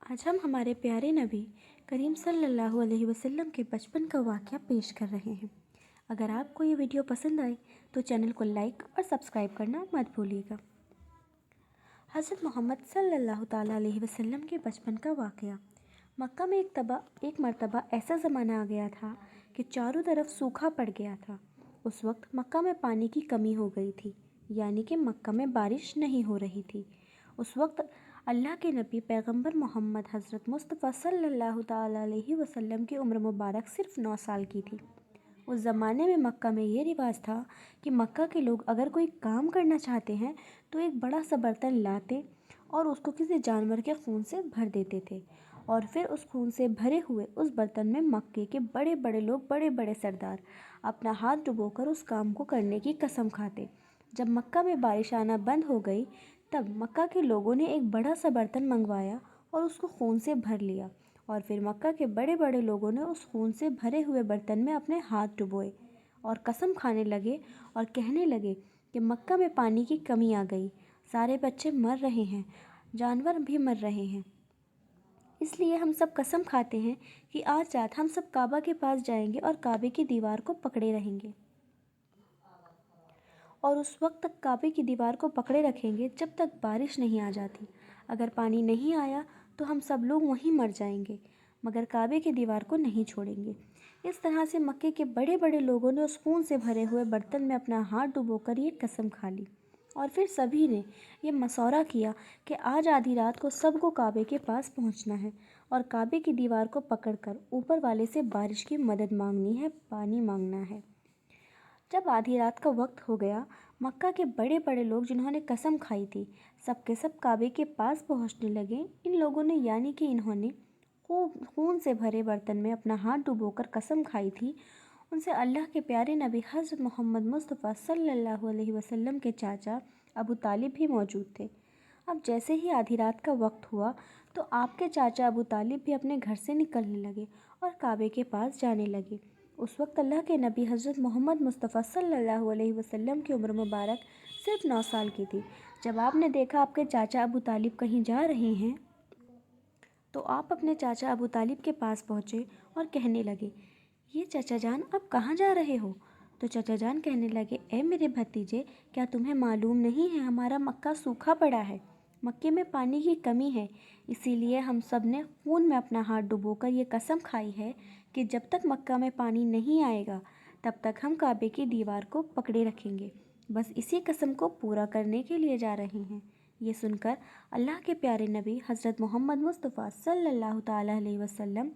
آج ہم ہمارے پیارے نبی کریم صلی اللہ علیہ وسلم کے بچپن کا واقعہ پیش کر رہے ہیں۔ اگر آپ کو یہ ویڈیو پسند آئے تو چینل کو لائک اور سبسکرائب کرنا مت بھولیے گا۔ حضرت محمد صلی اللہ تعالیٰ علیہ وسلم کے بچپن کا واقعہ۔ مکہ میں ایک مرتبہ ایسا زمانہ آ گیا تھا کہ چاروں طرف سوکھا پڑ گیا تھا۔ اس وقت مکہ میں پانی کی کمی ہو گئی تھی، یعنی کہ مکہ میں بارش نہیں ہو رہی تھی۔ اس وقت اللہ کے نبی پیغمبر محمد حضرت مصطفیٰ صلی اللہ تعالیٰ علیہ وسلم کی عمر مبارک صرف 9 سال کی تھی۔ اس زمانے میں مکہ میں یہ رواج تھا کہ مکہ کے لوگ اگر کوئی کام کرنا چاہتے ہیں تو ایک بڑا سا برتن لاتے اور اس کو کسی جانور کے خون سے بھر دیتے تھے، اور پھر اس خون سے بھرے ہوئے اس برتن میں مکے کے بڑے بڑے لوگ، بڑے بڑے سردار اپنا ہاتھ ڈبو کر اس کام کو کرنے کی قسم کھاتے۔ جب مکہ میں بارش آنا بند ہو گئی تب مکہ کے لوگوں نے ایک بڑا سا برتن منگوایا اور اس کو خون سے بھر لیا، اور پھر مکہ کے بڑے بڑے لوگوں نے اس خون سے بھرے ہوئے برتن میں اپنے ہاتھ ڈبوئے اور قسم کھانے لگے اور کہنے لگے کہ مکہ میں پانی کی کمی آ گئی، سارے بچے مر رہے ہیں، جانور بھی مر رہے ہیں، اس لیے ہم سب قسم کھاتے ہیں کہ آج رات ہم سب کعبہ کے پاس جائیں گے اور کعبے کی دیوار کو پکڑے رہیں گے، اور اس وقت تک کعبے کی دیوار کو پکڑے رکھیں گے جب تک بارش نہیں آ جاتی۔ اگر پانی نہیں آیا تو ہم سب لوگ وہیں مر جائیں گے، مگر کعبے کی دیوار کو نہیں چھوڑیں گے۔ اس طرح سے مکے کے بڑے بڑے لوگوں نے اس خون سے بھرے ہوئے برتن میں اپنا ہاتھ ڈبو کر یہ قسم کھا لی، اور پھر سبھی نے یہ مشورہ کیا کہ آج آدھی رات کو سب کو کعبے کے پاس پہنچنا ہے اور کعبے کی دیوار کو پکڑ کر اوپر والے سے بارش کی مدد مانگنی ہے، پانی مانگنا ہے۔ جب آدھی رات کا وقت ہو گیا، مکہ کے بڑے بڑے لوگ جنہوں نے قسم کھائی تھی سب کے سب کعبے کے پاس پہنچنے لگے۔ ان لوگوں نے، یعنی کہ انہوں نے خون سے بھرے برتن میں اپنا ہاتھ ڈبو کر قسم کھائی تھی، ان سے اللہ کے پیارے نبی حضرت محمد مصطفیٰ صلی اللہ علیہ وسلم کے چاچا ابو طالب بھی موجود تھے۔ اب جیسے ہی آدھی رات کا وقت ہوا تو آپ کے چاچا ابو طالب بھی اپنے گھر سے نکلنے لگے اور کعبے کے پاس جانے لگے۔ اس وقت اللہ کے نبی حضرت محمد مصطفیٰ صلی اللہ علیہ وسلم کی عمر مبارک صرف 9 سال کی تھی۔ جب آپ نے دیکھا آپ کے چاچا ابو طالب کہیں جا رہے ہیں تو آپ اپنے چاچا ابو طالب کے پاس پہنچے اور کہنے لگے، یہ چاچا جان آپ کہاں جا رہے ہو؟ تو چاچا جان کہنے لگے، اے میرے بھتیجے، کیا تمہیں معلوم نہیں ہے ہمارا مکہ سوکھا پڑا ہے، مکے میں پانی کی کمی ہے، اسی لیے ہم سب نے خون میں اپنا ہاتھ ڈبو کر یہ قسم کھائی ہے کہ جب تک مکہ میں پانی نہیں آئے گا تب تک ہم کعبے کی دیوار کو پکڑے رکھیں گے، بس اسی قسم کو پورا کرنے کے لیے جا رہے ہیں۔ یہ سن کر اللہ کے پیارے نبی حضرت محمد مصطفیٰ صلی اللہ تعالیٰ علیہ وسلم،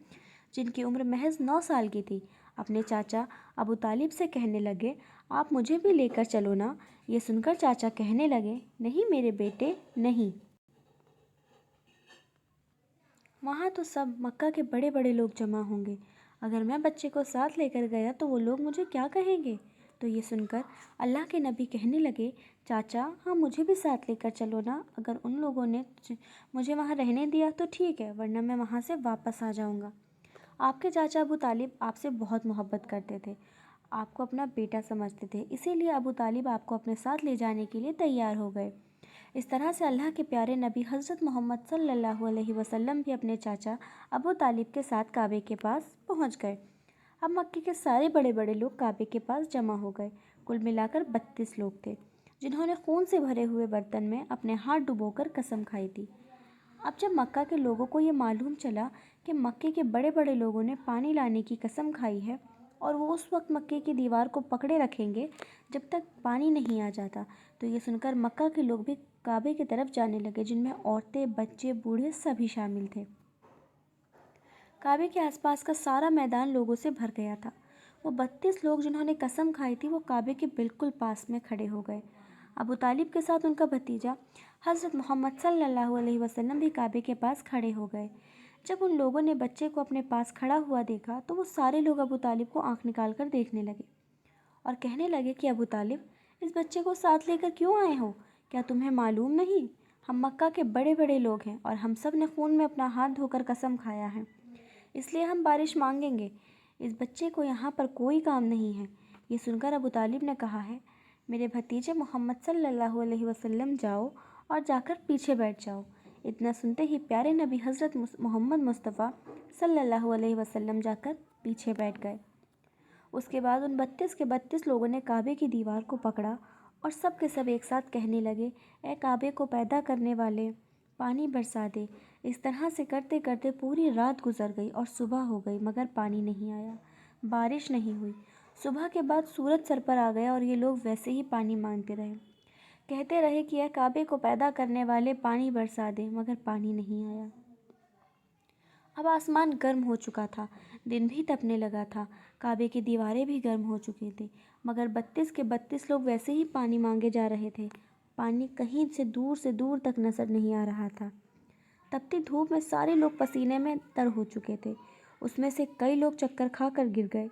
جن کی عمر محض 9 سال کی تھی، اپنے چاچا ابو طالب سے کہنے لگے، آپ مجھے بھی لے کر چلو نا۔ یہ سن کر چاچا کہنے لگے، نہیں میرے بیٹے، نہیں، وہاں تو سب مکہ کے بڑے بڑے لوگ جمع ہوں گے، اگر میں بچے کو ساتھ لے کر گیا تو وہ لوگ مجھے کیا کہیں گے؟ تو یہ سن کر اللہ کے نبی کہنے لگے، چاچا ہاں مجھے بھی ساتھ لے کر چلو نا، اگر ان لوگوں نے مجھے وہاں رہنے دیا تو ٹھیک ہے، ورنہ میں وہاں سے واپس آ جاؤں گا۔ آپ کے چاچا ابو طالب آپ سے بہت محبت کرتے تھے، آپ کو اپنا بیٹا سمجھتے تھے، اسی لیے ابو طالب آپ کو اپنے ساتھ لے جانے کے لیے تیار ہو گئے۔ اس طرح سے اللہ کے پیارے نبی حضرت محمد صلی اللہ علیہ وسلم بھی اپنے چاچا ابو طالب کے ساتھ کعبے کے پاس پہنچ گئے۔ اب مکے کے سارے بڑے بڑے لوگ کعبے کے پاس جمع ہو گئے، کل ملا کر 32 لوگ تھے، جنہوں نے خون سے بھرے ہوئے برتن میں اپنے ہاتھ ڈبو کر قسم کھائی تھی۔ اب جب مکہ کے لوگوں کو یہ معلوم چلا کہ مکے کے بڑے بڑے لوگوں نے پانی لانے کی قسم کھائی ہے اور وہ اس وقت مکے کی دیوار کو پکڑے رکھیں گے جب تک پانی نہیں آ جاتا، تو یہ سن کر مکہ کے لوگ بھی کعبے کی طرف جانے لگے، جن میں عورتیں، بچے، بوڑھے سبھی شامل تھے۔ کعبے کے آس پاس کا سارا میدان لوگوں سے بھر گیا تھا۔ وہ 32 لوگ جنہوں نے قسم کھائی تھی وہ کعبے کے بالکل پاس میں کھڑے ہو گئے۔ ابو طالب کے ساتھ ان کا بھتیجا حضرت محمد صلی اللہ علیہ وسلم بھی کعبے کے پاس کھڑے ہو گئے۔ جب ان لوگوں نے بچے کو اپنے پاس کھڑا ہوا دیکھا تو وہ سارے لوگ ابو طالب کو آنکھ نکال کر دیکھنے لگے اور کہنے لگے کہ ابو طالب، اس بچے کو ساتھ لے کر کیوں آئے ہو؟ کیا تمہیں معلوم نہیں ہم مکہ کے بڑے بڑے لوگ ہیں اور ہم سب نے خون میں اپنا ہاتھ دھو کر قسم کھایا ہے، اس لیے ہم بارش مانگیں گے، اس بچے کو یہاں پر کوئی کام نہیں ہے۔ یہ سن کر ابو طالب نے کہا ہے، میرے بھتیجے محمد صلی اللہ علیہ وسلم، جاؤ اور جا کر پیچھے بیٹھ جاؤ، اتنا سنتے ہی پیارے نبی حضرت محمد مصطفیٰ صلی اللہ علیہ وسلم جا کر پیچھے بیٹھ گئے۔ اس کے بعد ان 32 کے 32 لوگوں نے کعبے کی دیوار کو پکڑا اور سب کے سب ایک ساتھ کہنے لگے، اے کعبے کو پیدا کرنے والے، پانی برسا دے۔ اس طرح سے کرتے کرتے پوری رات گزر گئی اور صبح ہو گئی مگر پانی نہیں آیا، بارش نہیں ہوئی۔ صبح کے بعد سورج سر پر آ گیا اور یہ لوگ ویسے ہی پانی مانگتے رہے، کہتے رہے کہ اے کعبے کو پیدا کرنے والے، پانی برسا دے، مگر پانی نہیں آیا۔ اب آسمان گرم ہو چکا تھا، دن بھی تپنے لگا تھا، کعبے کی دیواریں بھی گرم ہو چکی تھیں، مگر 32 کے 32 لوگ ویسے ہی پانی مانگے جا رہے تھے۔ پانی کہیں سے دور تک نظر نہیں آ رہا تھا۔ تپتی دھوپ میں سارے لوگ پسینے میں تر ہو چکے تھے، اس میں سے کئی لوگ چکر کھا کر گر گئے۔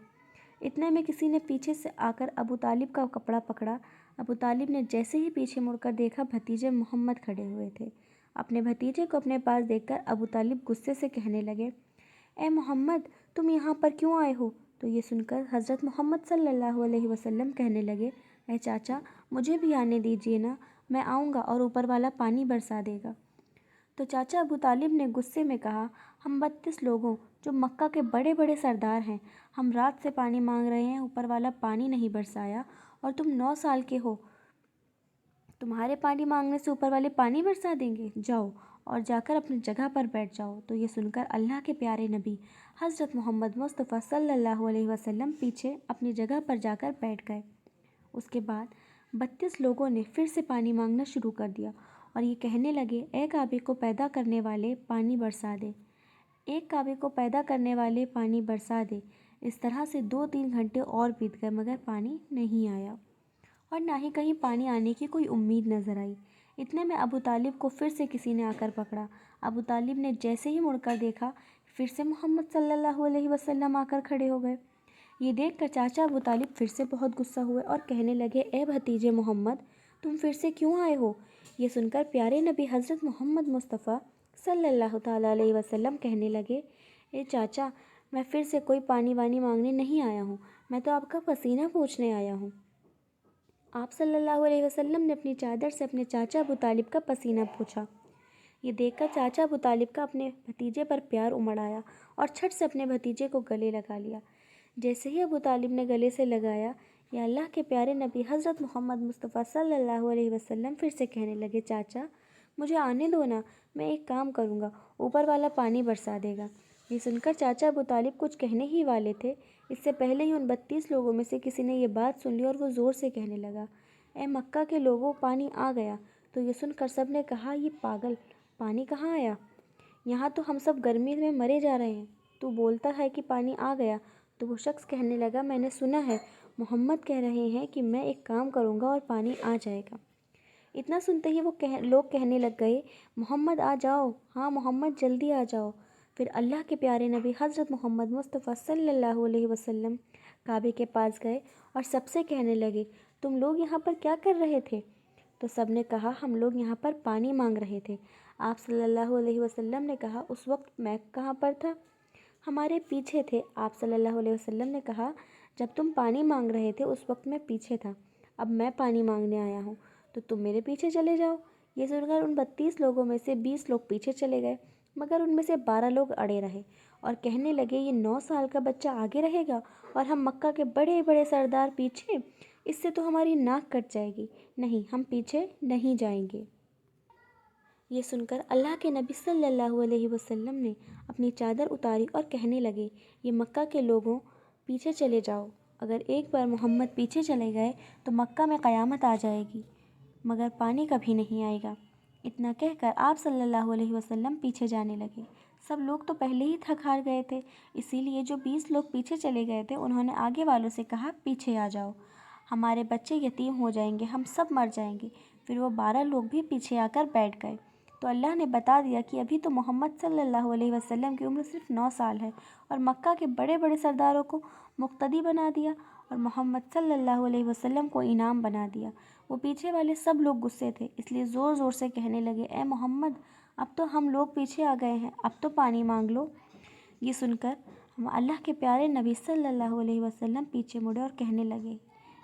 اتنے میں کسی نے پیچھے سے آ کر ابو طالب کا کپڑا پکڑا۔ ابو طالب نے جیسے ہی پیچھے مڑ کر دیکھا، بھتیجے محمد کھڑے ہوئے تھے۔ اپنے بھتیجے کو اپنے پاس دیکھ کر ابو طالب غصے سے کہنے لگے، اے محمد، تم یہاں پر کیوں آئے ہو؟ تو یہ سن کر حضرت محمد صلی اللہ علیہ وسلم کہنے لگے، اے چاچا، مجھے بھی آنے دیجیے نا، میں آؤں گا اور اوپر والا پانی برسا دے گا۔ تو چاچا ابو طالب نے غصے میں کہا، ہم 32 لوگوں جو مکہ کے بڑے بڑے سردار ہیں، ہم رات سے پانی مانگ رہے ہیں، اوپر والا پانی نہیں برسایا، اور تم 9 سال کے ہو، تمہارے پانی مانگنے سے اوپر والے پانی برسا دیں گے؟ جاؤ اور جا کر اپنی جگہ پر بیٹھ جاؤ۔ تو یہ سن کر اللہ کے پیارے نبی حضرت محمد مصطفیٰ صلی اللہ علیہ وسلم پیچھے اپنی جگہ پر جا کر بیٹھ گئے۔ اس کے بعد 32 لوگوں نے پھر سے پانی مانگنا شروع کر دیا اور یہ کہنے لگے، اے کعبے کو پیدا کرنے والے، پانی برسا دے، ایک کعبے کو پیدا کرنے والے، پانی برسا دے۔ اس طرح سے 2-3 گھنٹے اور بیت گئے مگر پانی نہیں آیا اور نہ ہی کہیں پانی آنے کی کوئی امید نظر آئی۔ اتنے میں ابو طالب کو پھر سے کسی نے آ کر پکڑا۔ ابو طالب نے جیسے ہی مڑ کر دیکھا، پھر سے محمد صلی اللہ علیہ وسلم آ کر کھڑے ہو گئے۔ یہ دیکھ کر چاچا ابو طالب پھر سے بہت غصہ ہوئے اور کہنے لگے، اے بھتیجے محمد، تم پھر سے کیوں آئے ہو؟ یہ سن کر پیارے نبی حضرت محمد مصطفیٰ صلی اللہ تعالیٰ علیہ وسلم کہنے لگے، اے چاچا، میں پھر سے کوئی پانی وانی مانگنے نہیں آیا ہوں، میں تو آپ کا پسینہ پوچھنے آیا ہوں۔ آپ صلی اللہ علیہ وسلم نے اپنی چادر سے اپنے چاچا ابو طالب کا پسینہ پوچھا۔ یہ دیکھ کر چاچا ابو طالب کا اپنے بھتیجے پر پیار امڑ آیا اور چھٹ سے اپنے بھتیجے کو گلے لگا لیا۔ جیسے ہی ابو طالب نے گلے سے لگایا، یا اللہ کے پیارے نبی حضرت محمد مصطفیٰ صلی اللہ علیہ وسلم پھر سے کہنے لگے، چاچا، مجھے آنے دو نا، میں ایک کام کروں گا، اوپر والا پانی برسا دے گا۔ یہ سن کر چاچا ابو طالب کچھ کہنے ہی والے تھے، اس سے پہلے ہی ان 32 لوگوں میں سے کسی نے یہ بات سن لی اور وہ زور سے کہنے لگا، اے مکہ کے لوگوں، پانی آ گیا۔ تو یہ سن کر سب نے کہا، یہ پاگل، پانی کہاں آیا؟ یہاں تو ہم سب گرمی میں مرے جا رہے ہیں، تو بولتا ہے کہ پانی آ گیا۔ تو وہ شخص کہنے لگا، میں نے سنا ہے محمد کہہ رہے ہیں کہ میں ایک کام کروں گا اور پانی آ جائے گا۔ اتنا سنتے ہی وہ لوگ کہنے لگ گئے، محمد آ جاؤ، ہاں محمد جلدی آ جاؤ۔ پھر اللہ کے پیارے نبی حضرت محمد مصطفیٰ صلی اللہ علیہ وسلم کعبے کے پاس گئے اور سب سے کہنے لگے، تم لوگ یہاں پر کیا کر رہے تھے؟ تو سب نے کہا، ہم لوگ یہاں پر پانی مانگ رہے تھے۔ آپ صلی اللہ علیہ وسلم نے کہا، اس وقت میں کہاں پر تھا؟ ہمارے پیچھے تھے۔ آپ صلی اللہ علیہ وسلم نے کہا، جب تم پانی مانگ رہے تھے اس وقت میں پیچھے تھا، اب میں پانی مانگنے آیا ہوں تو تم میرے پیچھے چلے جاؤ۔ یہ سن کر ان 32 لوگوں میں سے 20 لوگ پیچھے چلے گئے مگر ان میں سے 12 لوگ اڑے رہے اور کہنے لگے، یہ 9 سال کا بچہ آگے رہے گا اور ہم مکہ کے بڑے بڑے سردار پیچھے، اس سے تو ہماری ناک کٹ جائے گی، نہیں، ہم پیچھے نہیں جائیں گے۔ یہ سن کر اللہ کے نبی صلی اللہ علیہ وسلم نے اپنی چادر اتاری اور کہنے لگے، یہ مکہ کے لوگوں، پیچھے چلے جاؤ، اگر ایک بار محمد پیچھے چلے گئے تو مکہ میں قیامت آ جائے گی مگر پانی کبھی نہیں آئے گا۔ اتنا کہہ کر آپ صلی اللہ علیہ وسلم پیچھے جانے لگے۔ سب لوگ تو پہلے ہی تھک ہار گئے تھے، اسی لیے جو 20 لوگ پیچھے چلے گئے تھے انہوں نے آگے والوں سے کہا، پیچھے آ جاؤ، ہمارے بچے یتیم ہو جائیں گے، ہم سب مر جائیں گے۔ پھر وہ 12 لوگ بھی پیچھے آ کر بیٹھ گئے۔ تو اللہ نے بتا دیا کہ ابھی تو محمد صلی اللہ علیہ وسلم کی عمر صرف 9 سال ہے اور مکہ کے بڑے بڑے سرداروں کو مقتدی بنا دیا اور محمد صلی اللہ علیہ وسلم کو امام بنا دیا۔ وہ پیچھے والے سب لوگ غصے تھے، اس لیے زور زور سے کہنے لگے، اے محمد، اب تو ہم لوگ پیچھے آ گئے ہیں، اب تو پانی مانگ لو۔ یہ سن کر ہم اللہ کے پیارے نبی صلی اللہ علیہ وسلم پیچھے مڑے اور کہنے لگے،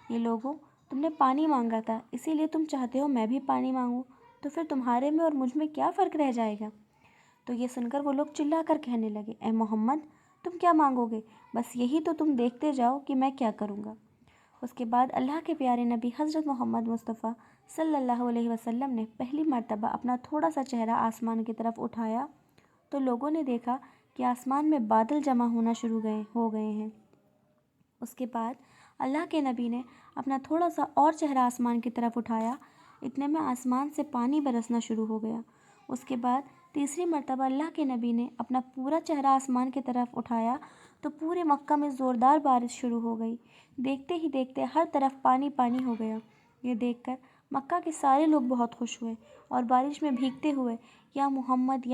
یہ لوگوں، تم نے پانی مانگا تھا، اسی لیے تم چاہتے ہو میں بھی پانی مانگوں، تو پھر تمہارے میں اور مجھ میں کیا فرق رہ جائے گا؟ تو یہ سن کر وہ لوگ چلا کر کہنے لگے، اے محمد تم کیا مانگو گے؟ بس یہی تو تم دیکھتے جاؤ کہ میں کیا کروں گا۔ اس کے بعد اللہ کے پیارے نبی حضرت محمد مصطفیٰ صلی اللہ علیہ وسلم نے پہلی مرتبہ اپنا تھوڑا سا چہرہ آسمان کی طرف اٹھایا تو لوگوں نے دیکھا کہ آسمان میں بادل جمع ہونا شروع ہو گئے ہیں۔ اس کے بعد اللہ کے نبی نے اپنا تھوڑا سا اور چہرہ آسمان کی طرف اٹھایا، اتنے میں آسمان سے پانی برسنا شروع ہو گیا۔ اس کے بعد تیسری مرتبہ اللہ کے نبی نے اپنا پورا چہرہ آسمان کی طرف اٹھایا تو پورے مکہ میں زوردار بارش شروع ہو گئی۔ دیکھتے ہی دیکھتے ہر طرف پانی پانی ہو گیا۔ یہ دیکھ کر مکہ کے سارے لوگ بہت خوش ہوئے اور بارش میں بھیگتے ہوئے یا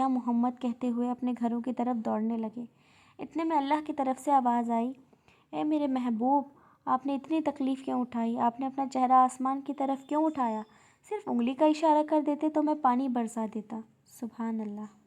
محمد کہتے ہوئے اپنے گھروں کی طرف دوڑنے لگے۔ اتنے میں اللہ کی طرف سے آواز آئی، اے میرے محبوب، آپ نے اتنی تکلیف کیوں اٹھائی؟ آپ نے اپنا چہرہ آسمان کی طرف کیوں اٹھایا؟ صرف انگلی کا اشارہ کر دیتے تو میں پانی برسا دیتا۔ سبحان اللہ۔